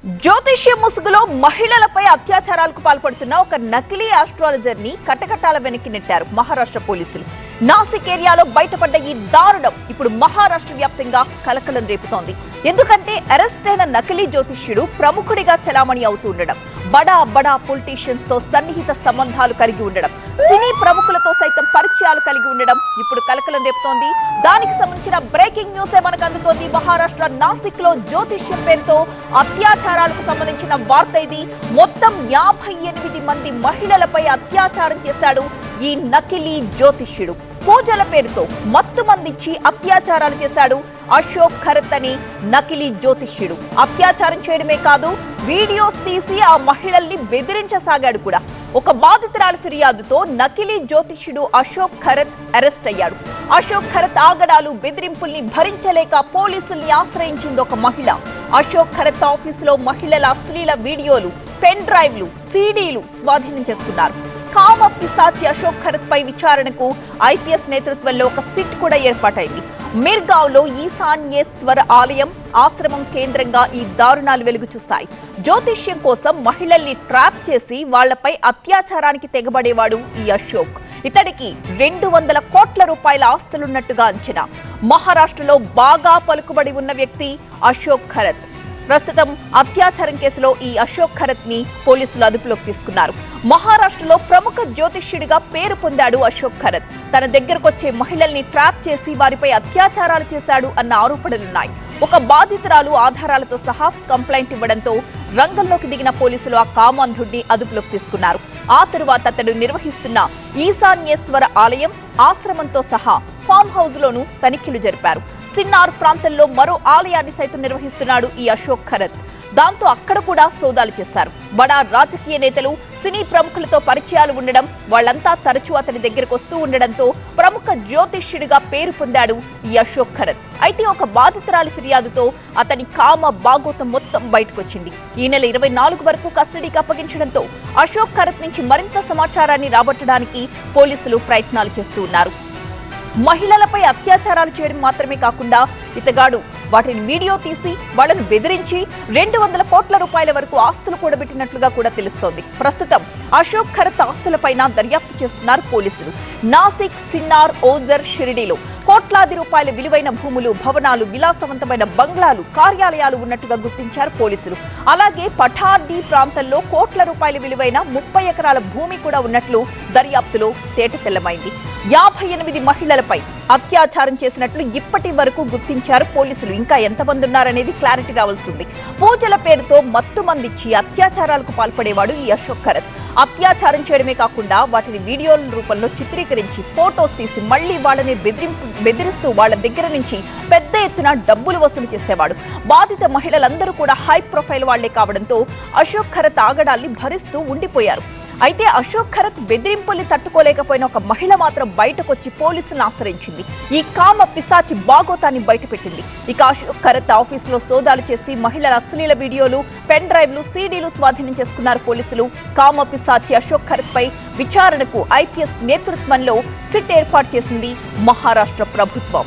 జ్యోతిష్య ముసుగులో మహిళలపై అత్యాచారాలకు పాల్పడుతున్న ఒక నకిలీ ఆస్ట్రాలజర్ ని కటకటాల వెనక్కి నెట్టారు మహారాష్ట్ర పోలీసులు. నాసిక్ ఏరియాలో బయటపడ్డ ఈ దారుణం ఇప్పుడు మహారాష్ట్ర వ్యాప్తంగా కలకలం రేపుతోంది. ఎందుకంటే అరెస్ట్ అయిన నకిలీ జ్యోతిష్యుడు ప్రముఖుడిగా చలామణి అవుతూ ఉండడం, బడా పొలిటీషియన్స్ తో సన్నిహిత సంబంధాలు కలిగి ఉండడం, సినీ ప్రముఖులతో సైతం పరిచయాలు కలిగి ఉండడం ఇప్పుడు కలకలం రేపుతోంది. దానికి సంబంధించిన బ్రేకింగ్ న్యూస్ మనకు అందుతోంది. మహారాష్ట్ర నాసిక్ లో జ్యోతిష్యం పేరుతో అత్యాచారాలకు సంబంధించిన వార్త ఇది. మొత్తం 58 మంది మహిళలపై అత్యాచారం చేశాడు ఈ నకిలీ జ్యోతిష్యుడు. పూజల పేరుతో మత్తు మందిచ్చి అత్యాచారాలు చేశాడు అశోక్ ఖరత్ అని నకిలీ జ్యోతిష్యుడు. అత్యాచారం చేయడమే కాదు, వీడియోస్ తీసి ఆ మహిళల్ని బెదిరించసాగాడు కూడా. ఒక బాధితురాలి ఫిర్యాదుతో నకిలీ జ్యోతిష్యుడు అశోక్ ఖరత్ అరెస్ట్ అయ్యాడు. అశోక్ ఖరత్ ఆగడాలు, బెదిరింపుల్ని భరించలేక పోలీసుల్ని ఆశ్రయించింది ఒక మహిళ. అశోక్ ఖరత్ ఆఫీసులో మహిళల అశ్లీల వీడియోలు, పెన్ డ్రైవ్లు, సీడీలు స్వాధీనం చేసుకున్నారు. కామ పిశాచి అశోక్ ఖరత్ పై విచారణకు ఐపీఎస్ నేతృత్వంలో ఒక సిట్ కూడా ఏర్పాటైంది. మిర్గావ్ లో ఈశాన్యేశ్వర ఆలయం, ఆశ్రమం కేంద్రంగా ఈ దారుణాలు వెలుగు చూశాయి. జ్యోతిష్యం కోసం మహిళల్ని ట్రాప్ చేసి వాళ్లపై అత్యాచారానికి తెగబడేవాడు ఈ అశోక్. ఇతడికి 200 కోట్ల రూపాయల ఆస్తులున్నట్టుగా అంచనా. మహారాష్ట్రలో బాగా పలుకుబడి ఉన్న వ్యక్తి అశోక్ ఖరత్. ప్రస్తుతం అత్యాచారం కేసులో ఈ అశోక్ ఖరత్ ని పోలీసులు అదుపులోకి తీసుకున్నారు. మహారాష్ట్రలో ప్రముఖ జ్యోతిష్యుడిగా పేరు పొందాడు అశోక్ ఖరత్. తన దగ్గరకొచ్చే మహిళల్ని ట్రాప్ చేసి వారిపై అత్యాచారాలు చేశాడు అన్న ఆరోపణలున్నాయి. ఒక బాధితురాలు ఆధారాలతో సహా కంప్లైంట్ ఇవ్వడంతో రంగంలోకి దిగిన పోలీసులు ఆ కామాంధుడిని అదుపులోకి తీసుకున్నారు. ఆ తరువాత అతడు నిర్వహిస్తున్న ఈశాన్యేశ్వర ఆలయం, ఆశ్రమంతో సహా ఫామ్ హౌస్ లోనూ తనిఖీలు జరిపారు. సిన్నార్ ప్రాంతంలో మరో ఆలయాన్ని సైతం నిర్వహిస్తున్నాడు ఈ అశోక్ ఖరత్. దాంతో అక్కడ కూడా సోదాలు చేశారు. బడా రాజకీయ నేతలు, సినీ ప్రముఖులతో పరిచయాలు ఉండడం, వాళ్లంతా తరచూ అతని దగ్గరకు వస్తూ ఉండడంతో ప్రముఖ జ్యోతిష్యుడిగా పేరు పొందాడు ఈ అశోక్ ఖరత్. అయితే ఒక బాధితురాలి ఫిర్యాదుతో అతని కామ బాగోతం మొత్తం బయటకొచ్చింది. ఈ నెల 24 వరకు కస్టడీకి అప్పగించడంతో అశోక్ ఖరత్ నుంచి మరింత సమాచారాన్ని రాబట్టడానికి పోలీసులు ప్రయత్నాలు చేస్తూ ఉన్నారు. మహిళలపై అత్యాచారాలు చేయడం మాత్రమే కాకుండా ఇతగాడు వాటిని వీడియో తీసి వాళ్లను బెదిరించి 200 కోట్ల రూపాయల వరకు ఆస్తులు కూడబెట్టినట్లుగా కూడా తెలుస్తోంది. ప్రస్తుతం అశోక్ ఖరత్ ఆస్తులపైన దర్యాప్తు చేస్తున్నారు పోలీసులు. నాసిక్, సిన్నార్, ఓజర్, షిరిడీలో కోట్లాది రూపాయల విలువైన భూములు, భవనాలు, విలాసవంతమైన బంగ్లాలు, కార్యాలయాలు ఉన్నట్టుగా గుర్తించారు పోలీసులు. అలాగే పఠార్డీ ప్రాంతంలో కోట్ల రూపాయల విలువైన 30 ఎకరాల భూమి కూడా ఉన్నట్లు దర్యాప్తులో తేటతెల్లమైంది. 58 మహిళలపై అత్యాచారం చేసినట్లు ఇప్పటి వరకు గుర్తించారు పోలీసులు. ఇంకా ఎంతమంది ఉన్నారనేది క్లారిటీ రావాల్సి ఉంది. పూజల పేరుతో మత్తు మందిచ్చి అత్యాచారాలకు పాల్పడేవాడు ఈ అశోక్ ఖరత్. అత్యాచారం చేయడమే కాకుండా వాటిని వీడియోల రూపంలో చిత్రీకరించి ఫోటోస్ తీసి మళ్లీ వాళ్ళని బెదిరిస్తూ వాళ్ల దగ్గర నుంచి పెద్ద ఎత్తున డబ్బులు వసూలు చేసేవాడు. బాధిత మహిళలందరూ కూడా హై ప్రొఫైల్ వాళ్లే కావడంతో అశోక్ ఖరత్ ఆగడాల్ని భరిస్తూ ఉండిపోయారు. అయితే అశోక్ ఖరత్ బెదిరింపుల్ని తట్టుకోలేకపోయిన ఒక మహిళ మాత్రం బయటకొచ్చి పోలీసులను ఆశ్రయించింది. ఈ కామ పిశాచి బాగోతాన్ని బయటపెట్టింది. ఇక అశోక్ ఖరత్ ఆఫీసులో సోదాలు చేసి మహిళల అశ్లీల వీడియోలు, పెన్ డ్రైవ్లు, సీడీలు స్వాధీనం చేసుకున్నారు పోలీసులు. కామ పిశాచి అశోక్ ఖరత్ పై విచారణకు ఐపీఎస్ నేతృత్వంలో సిట్ ఏర్పాటు చేసింది మహారాష్ట్ర ప్రభుత్వం.